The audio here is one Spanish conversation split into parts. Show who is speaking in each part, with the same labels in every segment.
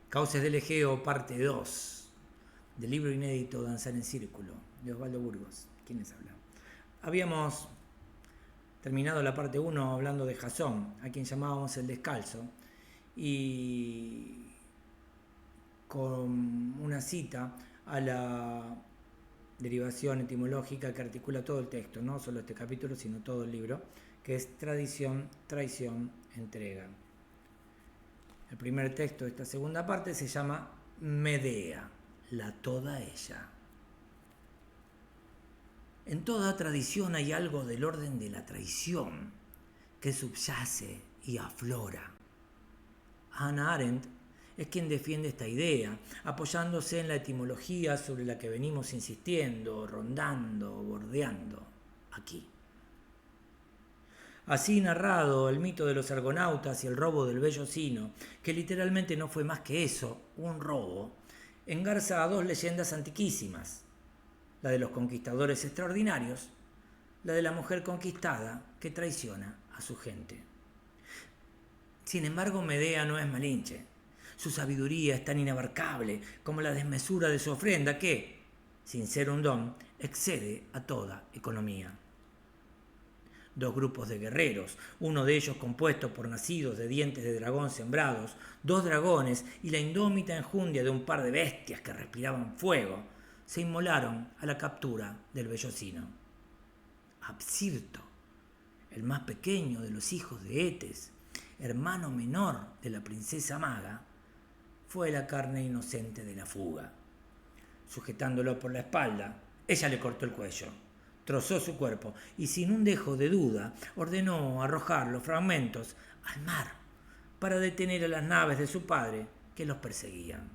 Speaker 1: Cauces del Egeo, parte 2, del libro inédito Danzar en Círculo, de Osvaldo Burgos. ¿Quién les habla? Habíamos terminado la parte 1 hablando de Jasón, a quien llamábamos el descalzo, y con una cita a la derivación etimológica que articula todo el texto, no solo este capítulo, sino todo el libro, que es tradición, traición, entrega. El primer texto de esta segunda parte se llama Medea, la toda ella. En toda tradición hay algo del orden de la traición que subyace y aflora. Hannah Arendt es quien defiende esta idea, apoyándose en la etimología sobre la que venimos insistiendo, rondando, bordeando aquí. Así narrado el mito de los argonautas y el robo del bello Sino, que literalmente no fue más que eso, un robo, engarza a dos leyendas antiquísimas, la de los conquistadores extraordinarios, la de la mujer conquistada que traiciona a su gente. Sin embargo, Medea no es Malinche. Su sabiduría es tan inabarcable como la desmesura de su ofrenda que, sin ser un don, excede a toda economía. Dos grupos de guerreros, uno de ellos compuesto por nacidos de dientes de dragón sembrados, dos dragones y la indómita enjundia de un par de bestias que respiraban fuego, se inmolaron a la captura del vellocino. Absirto, el más pequeño de los hijos de Etes, hermano menor de la princesa maga, fue la carne inocente de la fuga. Sujetándolo por la espalda, ella le cortó el cuello, trozó su cuerpo y sin un dejo de duda ordenó arrojar los fragmentos al mar para detener a las naves de su padre que los perseguían.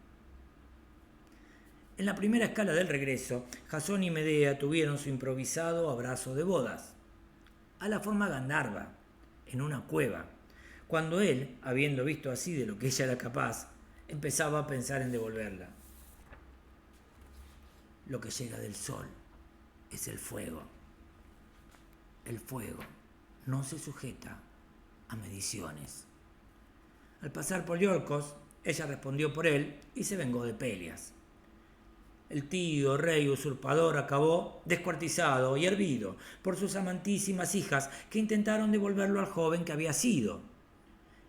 Speaker 1: En la primera escala del regreso, Jasón y Medea tuvieron su improvisado abrazo de bodas, a la forma Gandharva, en una cueva, cuando él, habiendo visto así de lo que ella era capaz, empezaba a pensar en devolverla. Lo que llega del sol es el fuego. El fuego no se sujeta a mediciones. Al pasar por Iolcos, ella respondió por él y se vengó de Pelias. El tío rey usurpador acabó descuartizado y hervido por sus amantísimas hijas que intentaron devolverlo al joven que había sido.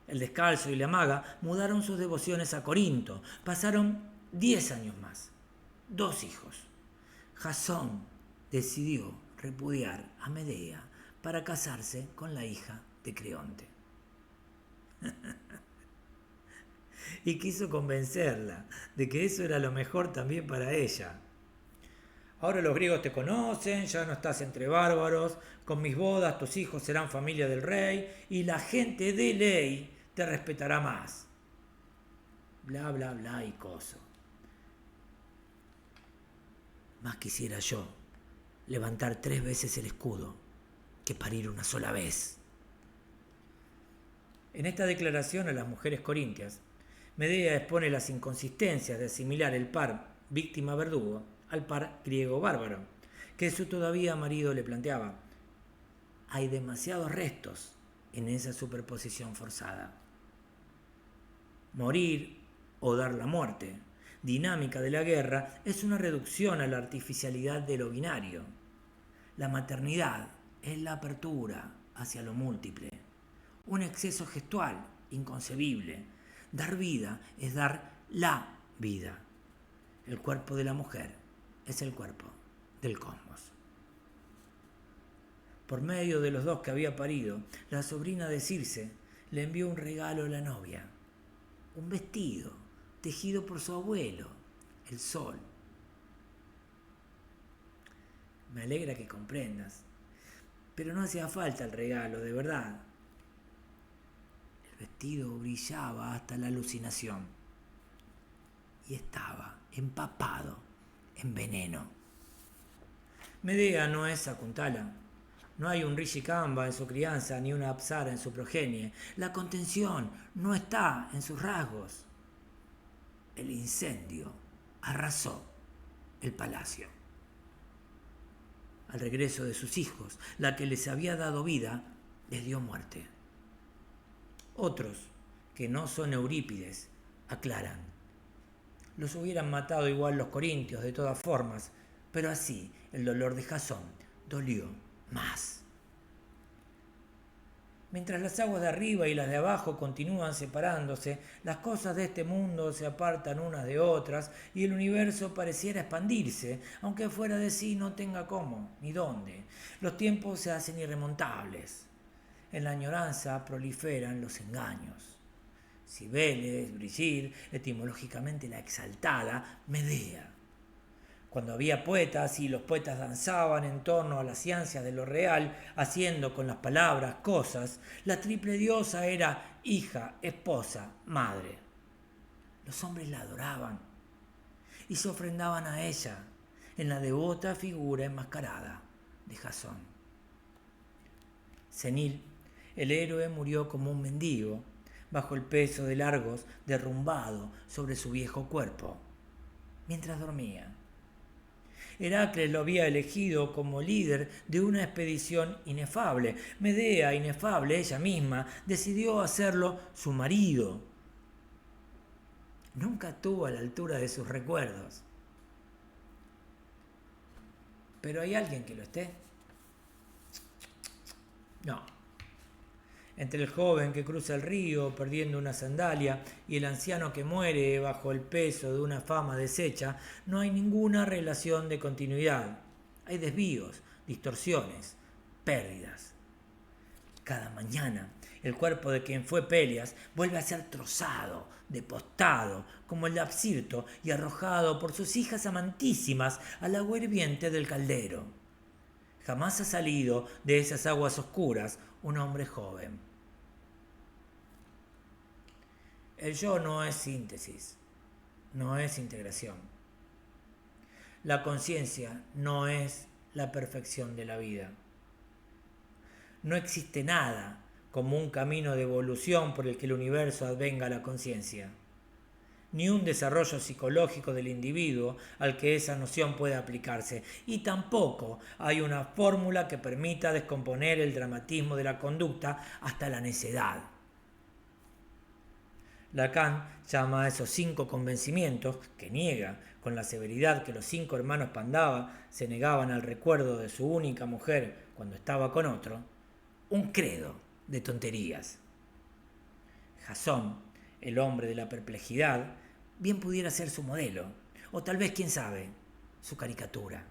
Speaker 1: El descalzo y la maga mudaron sus devociones a Corinto. Pasaron 10 años más. 2 hijos. Jasón decidió repudiar a Medea para casarse con la hija de Creonte. Y quiso convencerla de que eso era lo mejor también para ella. Ahora los griegos te conocen, ya no estás entre bárbaros, con mis bodas tus hijos serán familia del rey y la gente de ley te respetará más. Bla, bla, bla y coso. Más quisiera yo levantar 3 veces el escudo que parir una sola vez. En esta declaración a las mujeres corintias, Medea expone las inconsistencias de asimilar el par víctima-verdugo al par griego-bárbaro, que su todavía marido le planteaba. Hay demasiados restos en esa superposición forzada. Morir o dar la muerte, dinámica de la guerra, es una reducción a la artificialidad de lo binario. La maternidad es la apertura hacia lo múltiple, un exceso gestual inconcebible. Dar vida es dar la vida. El cuerpo de la mujer es el cuerpo del cosmos. Por medio de los 2 que había parido, la sobrina de Circe le envió un regalo a la novia, un vestido tejido por su abuelo, el sol. Me alegra que comprendas, pero no hacía falta el regalo, de verdad. El vestido brillaba hasta la alucinación y estaba empapado en veneno. Medea no es Sakuntala. No hay un Rishikamba en su crianza ni una Apsara en su progenie. La contención no está en sus rasgos. El incendio arrasó el palacio. Al regreso de sus hijos, la que les había dado vida les dio muerte. Otros, que no son Eurípides, aclaran Los hubieran matado igual los corintios de todas formas, pero así el dolor de Jasón dolió más. Mientras las aguas de arriba y las de abajo continúan separándose, las cosas de este mundo se apartan unas de otras y el universo pareciera expandirse, aunque fuera de sí no tenga cómo ni dónde. Los tiempos se hacen irremontables. En la añoranza proliferan los engaños. Cibeles, Brigitte, etimológicamente la exaltada, Medea. Cuando había poetas y los poetas danzaban en torno a las ciencias de lo real, haciendo con las palabras cosas, la triple diosa era hija, esposa, madre. Los hombres la adoraban y se ofrendaban a ella en la devota figura enmascarada de Jasón. Senil, el héroe murió como un mendigo, bajo el peso de Argos derrumbado sobre su viejo cuerpo, mientras dormía. Heracles lo había elegido como líder de una expedición inefable. Medea, inefable ella misma, decidió hacerlo su marido. Nunca estuvo a la altura de sus recuerdos. ¿Pero hay alguien que lo esté? No. Entre el joven que cruza el río perdiendo una sandalia y el anciano que muere bajo el peso de una fama deshecha, no hay ninguna relación de continuidad. Hay desvíos, distorsiones, pérdidas. Cada mañana el cuerpo de quien fue Pelias vuelve a ser trozado, depostado, como el de Absirto, y arrojado por sus hijas amantísimas al agua hirviente del caldero. Jamás ha salido de esas aguas oscuras un hombre joven. El yo no es síntesis, no es integración. La conciencia no es la perfección de la vida. No existe nada como un camino de evolución por el que el universo advenga a la conciencia, ni un desarrollo psicológico del individuo al que esa noción pueda aplicarse, y tampoco hay una fórmula que permita descomponer el dramatismo de la conducta hasta la necedad. Lacan llama a esos 5 convencimientos, que niega con la severidad que los 5 hermanos Pandava se negaban al recuerdo de su única mujer cuando estaba con otro, un credo de tonterías. Jasón, el hombre de la perplejidad, bien pudiera ser su modelo, o tal vez, quién sabe, su caricatura.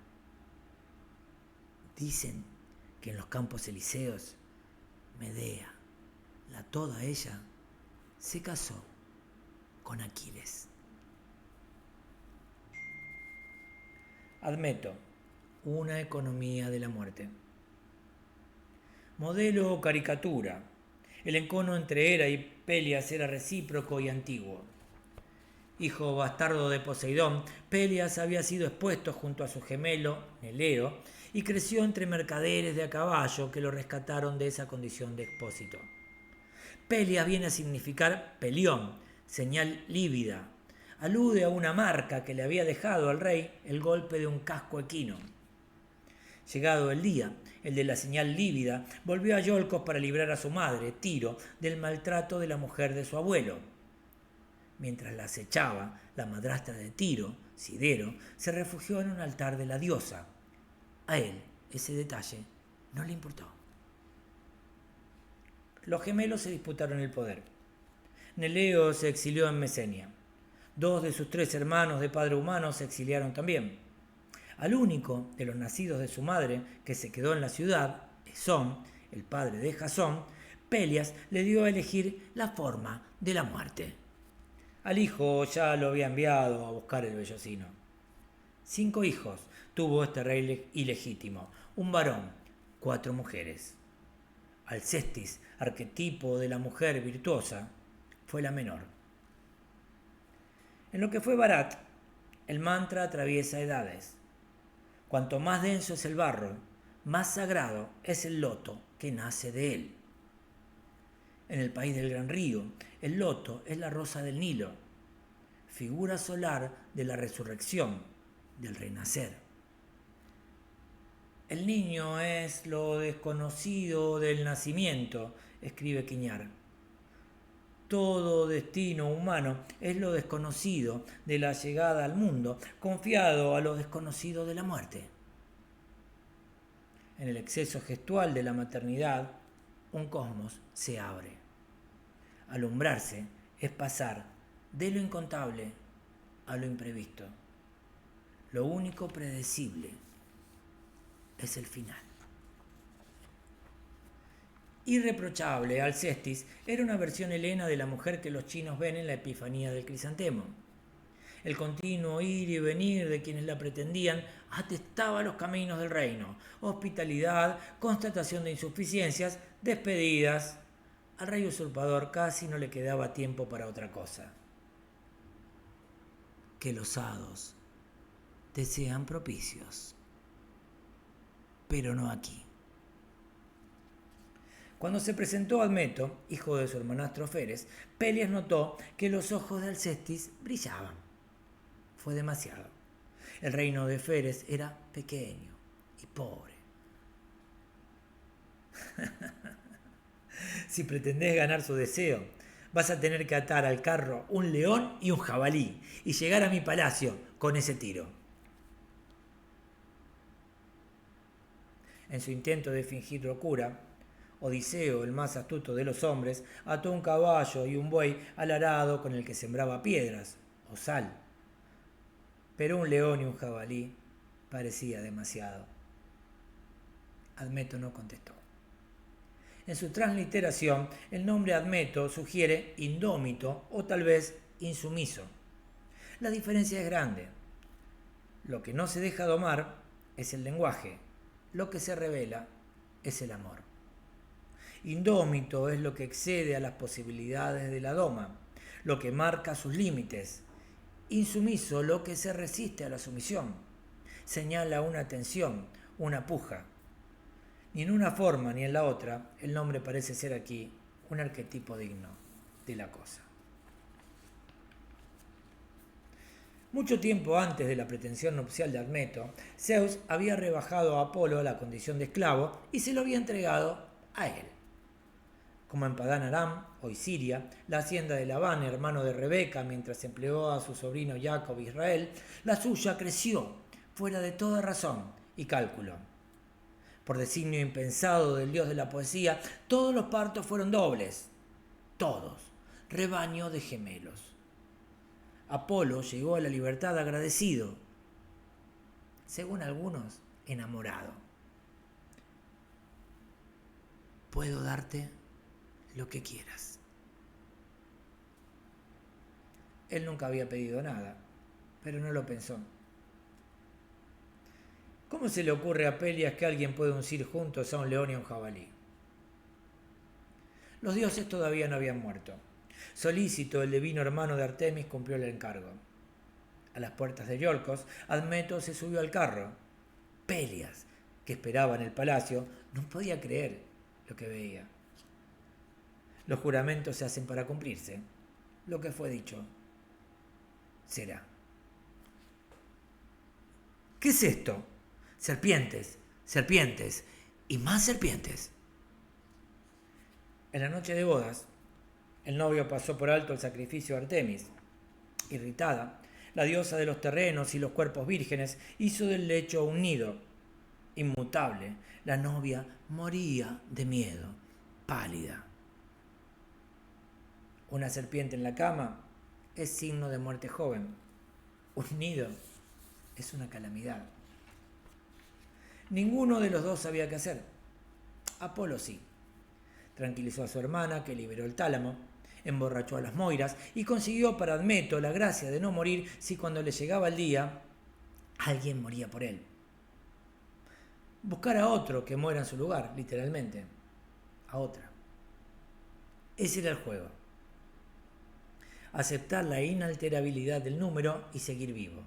Speaker 1: Dicen que en los campos elíseos, Medea, la toda ella, se casó con Aquiles. Admeto, una economía de la muerte. Modelo o caricatura. El encono entre Hera y Pelias era recíproco y antiguo. Hijo bastardo de Poseidón, Pelias había sido expuesto junto a su gemelo, Neleo, y creció entre mercaderes de a caballo que lo rescataron de esa condición de expósito. Pelias viene a significar pelión, señal lívida. Alude a una marca que le había dejado al rey el golpe de un casco equino. Llegado el día, el de la señal lívida, volvió a Iolcos para librar a su madre, Tiro, del maltrato de la mujer de su abuelo. Mientras la acechaba, la madrastra de Tiro, Sidero, se refugió en un altar de la diosa. A él, ese detalle, no le importó. Los gemelos se disputaron el poder. Neleo se exilió en Mesenia. 2 de sus 3 hermanos de padre humano se exiliaron también. Al único de los nacidos de su madre que se quedó en la ciudad, Esón, el padre de Jasón, Pelias le dio a elegir la forma de la muerte. Al hijo ya lo había enviado a buscar el vellocino. 5 hijos tuvo este rey ilegítimo, un varón, 4 mujeres. Alcestis, arquetipo de la mujer virtuosa, fue la menor. En lo que fue Bharat, el mantra atraviesa edades. Cuanto más denso es el barro, más sagrado es el loto que nace de él. En el país del gran río, el loto es la rosa del Nilo, figura solar de la resurrección, del renacer. El niño es lo desconocido del nacimiento, escribe Quiñar. Todo destino humano es lo desconocido de la llegada al mundo, confiado a lo desconocido de la muerte. En el exceso gestual de la maternidad, un cosmos se abre. Alumbrarse es pasar de lo incontable a lo imprevisto. Lo único predecible es el final. Irreprochable, Alcestis era una versión helena de la mujer que los chinos ven en la Epifanía del Crisantemo. El continuo ir y venir de quienes la pretendían atestaba los caminos del reino. Hospitalidad, constatación de insuficiencias, despedidas. Al rey usurpador casi no le quedaba tiempo para otra cosa. Que los hados te sean propicios, pero no aquí. Cuando se presentó Admeto, hijo de su hermanastro Feres, Pelias notó que los ojos de Alcestis brillaban. Fue demasiado. El reino de Feres era pequeño y pobre. Si pretendés ganar su deseo, vas a tener que atar al carro un león y un jabalí y llegar a mi palacio con ese tiro. En su intento de fingir locura, Odiseo, el más astuto de los hombres, ató un caballo y un buey al arado con el que sembraba piedras o sal. Pero un león y un jabalí parecía demasiado. Admeto no contestó. En su transliteración, el nombre Admeto sugiere indómito o tal vez insumiso. La diferencia es grande. Lo que no se deja domar es el lenguaje. Lo que se revela es el amor. Indómito es lo que excede a las posibilidades de la doma, lo que marca sus límites. Insumiso, lo que se resiste a la sumisión. Señala una tensión, una puja. Ni en una forma ni en la otra, el nombre parece ser aquí un arquetipo digno de la cosa. Mucho tiempo antes de la pretensión nupcial de Admeto, Zeus había rebajado a Apolo a la condición de esclavo y se lo había entregado a él. Como en Padán Aram, hoy Siria, la hacienda de Labán, hermano de Rebeca, mientras empleó a su sobrino Jacob Israel, la suya creció fuera de toda razón y cálculo. Por designio impensado del dios de la poesía, todos los partos fueron dobles. Todos. Rebaño de gemelos. Apolo llegó a la libertad agradecido. Según algunos, enamorado. Puedo darte lo que quieras. Él nunca había pedido nada, pero no lo pensó. ¿Cómo se le ocurre a Pelias que alguien puede uncir juntos a un león y a un jabalí? Los dioses todavía no habían muerto. Solícito, el divino hermano de Artemis, cumplió el encargo. A las puertas de Iolcos, Admeto se subió al carro. Pelias, que esperaba en el palacio, no podía creer lo que veía. Los juramentos se hacen para cumplirse. Lo que fue dicho será. ¿Qué es esto? Serpientes, serpientes y más serpientes. En la noche de bodas, el novio pasó por alto el sacrificio de Artemis. Irritada, la diosa de los terrenos y los cuerpos vírgenes hizo del lecho un nido. Inmutable, la novia moría de miedo, pálida. Una serpiente en la cama es signo de muerte joven. Un nido es una calamidad. Ninguno de los dos sabía qué hacer. Apolo sí. Tranquilizó a su hermana, que liberó el tálamo, emborrachó a las moiras y consiguió para Admeto la gracia de no morir si cuando le llegaba el día, alguien moría por él. Buscar a otro que muera en su lugar, literalmente. A otra. Ese era el juego. Aceptar la inalterabilidad del número y seguir vivo.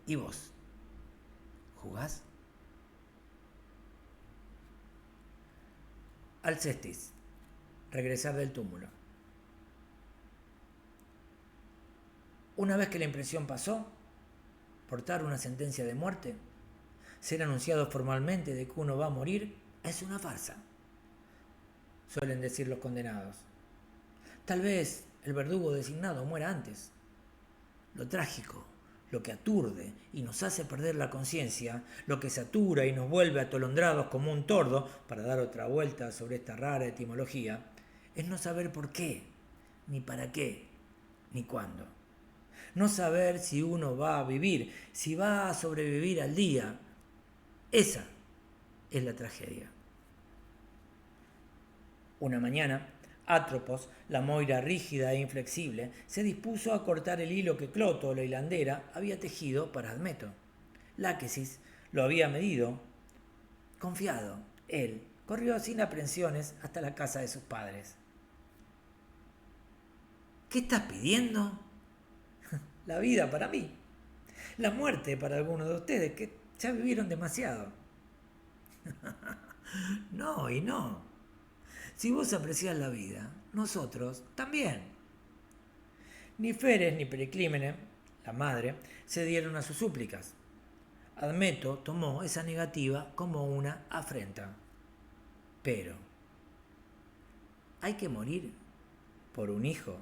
Speaker 1: ¿Y vos? ¿Jugás? Alcestis. Regresar del túmulo. Una vez que la impresión pasó, portar una sentencia de muerte, ser anunciado formalmente de que uno va a morir, es una farsa. suelen decir los condenados. Tal vez el verdugo designado muera antes. Lo trágico, lo que aturde y nos hace perder la conciencia, lo que satura y nos vuelve atolondrados como un tordo, para dar otra vuelta sobre esta rara etimología, es no saber por qué, ni para qué, ni cuándo. No saber si uno va a vivir, si va a sobrevivir al día. Esa es la tragedia. Una mañana, Atropos, la moira rígida e inflexible, se dispuso a cortar el hilo que Cloto, la hilandera, había tejido para Admeto. Láquesis lo había medido. Confiado, él corrió sin aprensiones hasta la casa de sus padres. ¿Qué estás pidiendo? La vida para mí. La muerte para algunos de ustedes que ya vivieron demasiado. No y no. Si vos apreciás la vida, nosotros también. Ni Feres ni Periclímene, la madre, se dieron a sus súplicas. Admeto tomó esa negativa como una afrenta. Pero, ¿hay que morir por un hijo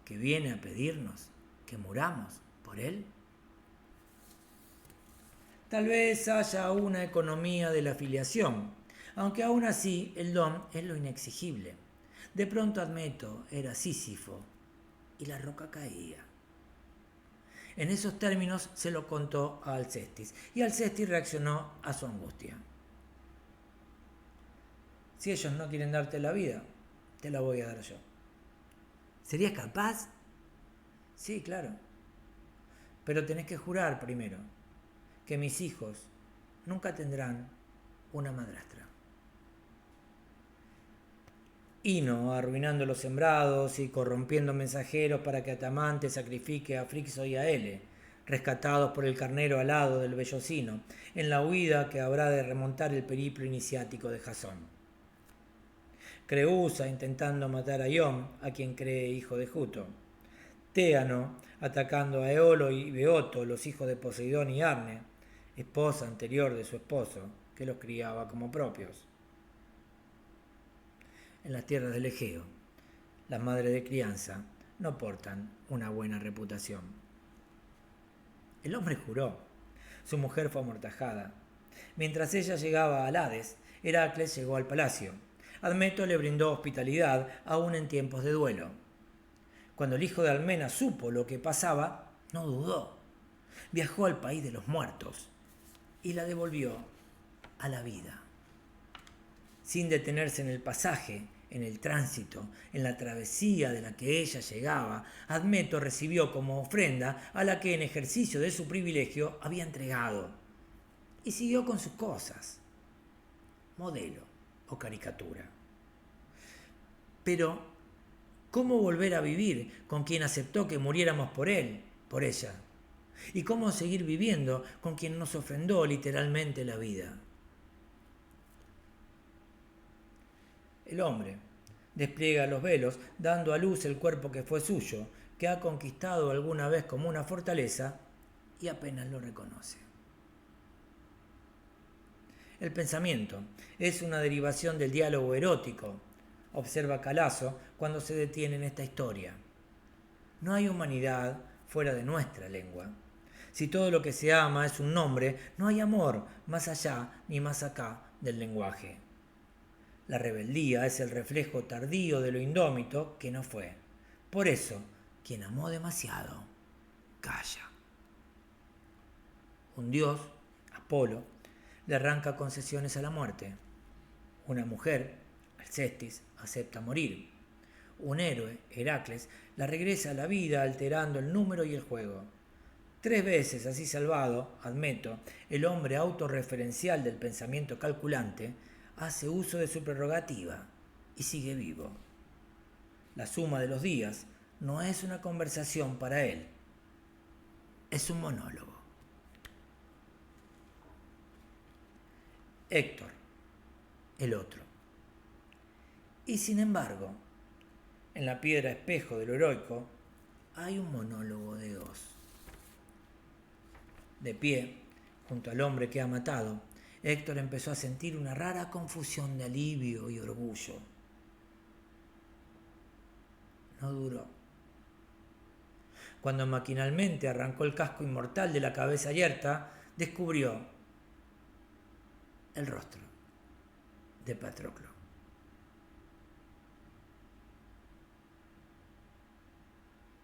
Speaker 1: que viene a pedirnos que muramos por él? Tal vez haya una economía de la filiación, aunque aún así el don es lo inexigible. De pronto Admeto era Sísifo y la roca caía. En esos términos se lo contó a Alcestis y Alcestis reaccionó a su angustia. Si ellos no quieren darte la vida, te la voy a dar yo. ¿Serías capaz? Sí, claro. Pero tenés que jurar primero que mis hijos nunca tendrán una madrastra. Ino, arruinando los sembrados y corrompiendo mensajeros para que Atamante sacrifique a Frixo y a Ele, rescatados por el carnero alado del Bellocino, en la huida que habrá de remontar el periplo iniciático de Jasón. Creusa intentando matar a Ión, a quien cree hijo de Juto. Téano atacando a Eolo y Beoto, los hijos de Poseidón y Arne, esposa anterior de su esposo, que los criaba como propios. En las tierras del Egeo, las madres de crianza no portan una buena reputación. El hombre juró. Su mujer fue amortajada. Mientras ella llegaba al Hades, Heracles llegó al palacio. Admeto le brindó hospitalidad aún en tiempos de duelo. Cuando el hijo de Almena supo lo que pasaba, no dudó. Viajó al país de los muertos y la devolvió a la vida. Sin detenerse en el pasaje, en el tránsito, en la travesía de la que ella llegaba, Admeto recibió como ofrenda a la que en ejercicio de su privilegio había entregado. Y siguió con sus cosas. Modelo o caricatura. Pero, ¿cómo volver a vivir con quien aceptó que muriéramos por él, por ella? ¿Y cómo seguir viviendo con quien nos ofrendó literalmente la vida? El hombre despliega los velos, dando a luz el cuerpo que fue suyo, que ha conquistado alguna vez como una fortaleza, y apenas lo reconoce. El pensamiento es una derivación del diálogo erótico, observa Calazo cuando se detiene en esta historia. No hay humanidad fuera de nuestra lengua. Si todo lo que se ama es un nombre, no hay amor más allá ni más acá del lenguaje. La rebeldía es el reflejo tardío de lo indómito que no fue. Por eso, quien amó demasiado, calla. Un dios, Apolo, le arranca concesiones a la muerte. Una mujer, Alcestis, acepta morir. Un héroe, Heracles, la regresa a la vida alterando el número y el juego. 3 veces así salvado, Admeto, el hombre autorreferencial del pensamiento calculante, hace uso de su prerrogativa y sigue vivo. La suma de los días no es una conversación para él, es un monólogo. Héctor, el otro. Y sin embargo, en la piedra espejo de lo heroico hay un monólogo de 2. De pie, junto al hombre que ha matado, Héctor empezó a sentir una rara confusión de alivio y orgullo. no duró. Cuando maquinalmente arrancó el casco inmortal de la cabeza yerta, descubrió el rostro de Patroclo.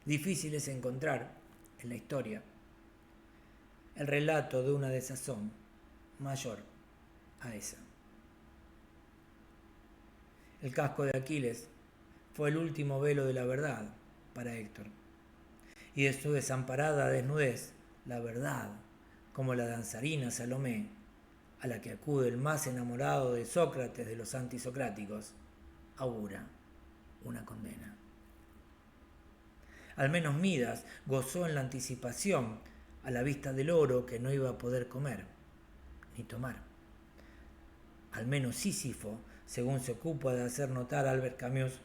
Speaker 1: Difícil es encontrar en la historia el relato de una desazón mayor a esa. El casco de Aquiles fue el último velo de la verdad para Héctor, y de su desamparada desnudez, la verdad, como la danzarina Salomé, a la que acude el más enamorado de Sócrates de los antisocráticos, augura una condena. Al menos Midas gozó en la anticipación a la vista del oro que no iba a poder comer ni tomar. Al menos Sísifo, según se ocupa de hacer notar Albert Camus,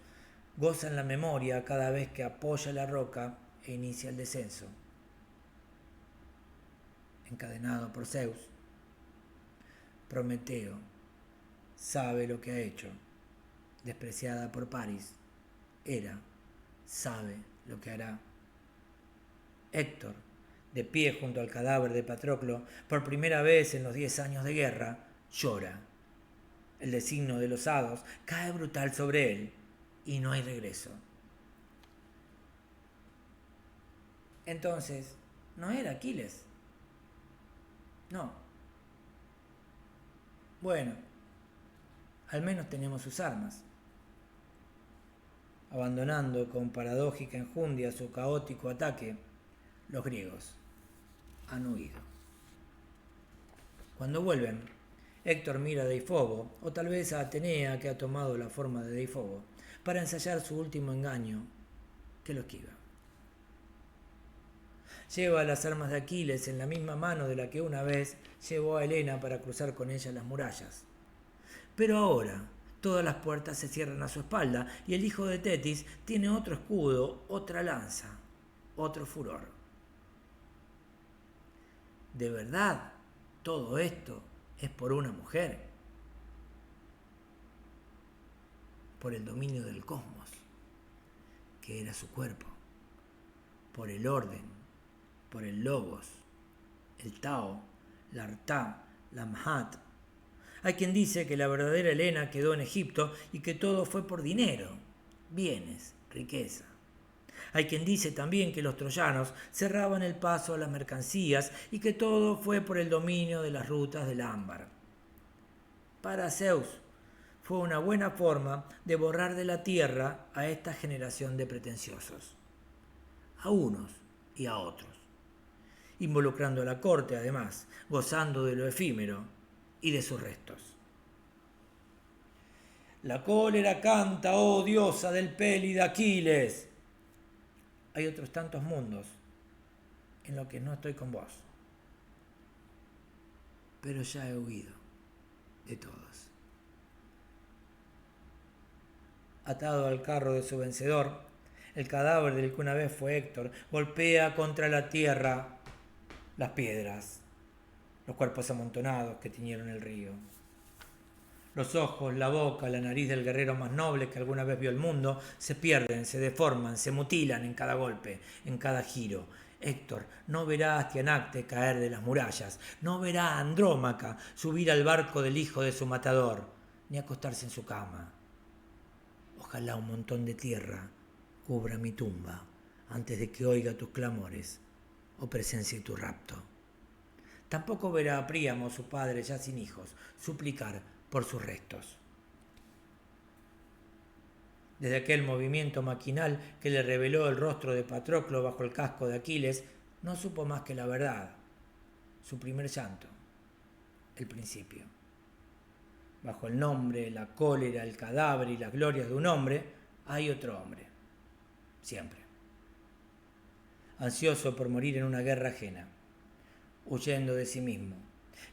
Speaker 1: goza en la memoria cada vez que apoya la roca e inicia el descenso. Encadenado por Zeus, Prometeo sabe lo que ha hecho. Despreciada por Paris, Hera sabe lo que hará. Héctor, de pie junto al cadáver de Patroclo, por primera vez en los 10 años de guerra, llora. El designio de los hados cae brutal sobre él y no hay regreso. Entonces, ¿no era Aquiles? No. Bueno, al menos tenemos sus armas. Abandonando con paradójica enjundia su caótico ataque, los griegos han huido. Cuando vuelven, Héctor mira a Deifobo, o tal vez a Atenea, que ha tomado la forma de Deifobo, para ensayar su último engaño, que lo esquiva. Lleva las armas de Aquiles en la misma mano de la que una vez llevó a Helena para cruzar con ella las murallas. Pero ahora todas las puertas se cierran a su espalda y el hijo de Tetis tiene otro escudo, otra lanza, otro furor. ¿De verdad todo esto es por una mujer? Por el dominio del cosmos, que era su cuerpo, por el orden, por el logos, el Tao, la Artá, la Mahat. Hay quien dice que la verdadera Helena quedó en Egipto y que todo fue por dinero, bienes, riqueza. Hay quien dice también que los troyanos cerraban el paso a las mercancías y que todo fue por el dominio de las rutas del ámbar. Para Zeus fue una buena forma de borrar de la tierra a esta generación de pretenciosos, a unos y a otros, involucrando a la corte además, gozando de lo efímero y de sus restos. La cólera canta, oh diosa del Pélida Aquiles. Hay otros tantos mundos en los que no estoy con vos, pero ya he huido de todos. Atado al carro de su vencedor, el cadáver del que una vez fue Héctor golpea contra la tierra las piedras, los cuerpos amontonados que tiñeron el río. Los ojos, la boca, la nariz del guerrero más noble que alguna vez vio el mundo se pierden, se deforman, se mutilan en cada golpe, en cada giro. Héctor no verá a Astianacte caer de las murallas, no verá a Andrómaca subir al barco del hijo de su matador, ni acostarse en su cama. Ojalá un montón de tierra cubra mi tumba antes de que oiga tus clamores o presencie tu rapto. Tampoco verá a Príamo, su padre ya sin hijos, suplicar por sus restos. Desde aquel movimiento maquinal que le reveló el rostro de Patroclo bajo el casco de Aquiles, no supo más que la verdad, su primer llanto, el principio. Bajo el nombre, la cólera, el cadáver y las glorias de un hombre, hay otro hombre, siempre. Ansioso por morir en una guerra ajena, huyendo de sí mismo,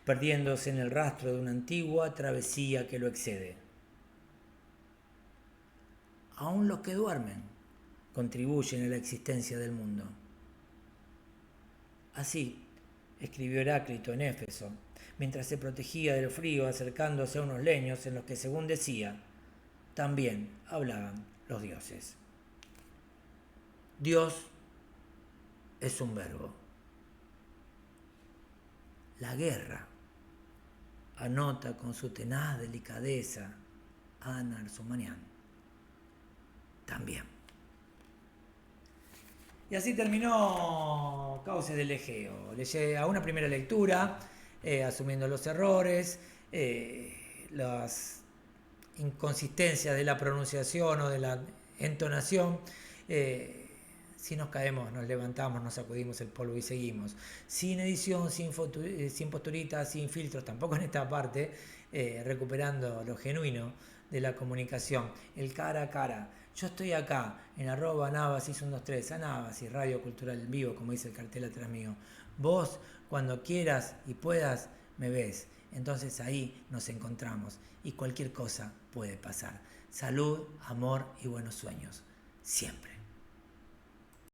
Speaker 1: perdiéndose en el rastro de una antigua travesía que lo excede. Aún los que duermen contribuyen a la existencia del mundo. Así escribió Heráclito en Éfeso, mientras se protegía del frío acercándose a unos leños en los que, según decía, también hablaban los dioses. Dios es un verbo. La guerra, anota con su tenaz delicadeza Ana Arzumanian, también. Y así terminó Cauces del Egeo. A una primera lectura, asumiendo los errores, las inconsistencias de la pronunciación o de la entonación. Si nos caemos, nos levantamos, nos sacudimos el polvo y seguimos. Sin edición, sin posturitas, sin filtros, tampoco en esta parte, recuperando lo genuino de la comunicación, el cara a cara. Yo estoy acá, en @Navasis123, Navasis, Radio Cultural en Vivo, como dice el cartel atrás mío. Vos, cuando quieras y puedas, me ves. Entonces ahí nos encontramos y cualquier cosa puede pasar. Salud, amor y buenos sueños. Siempre.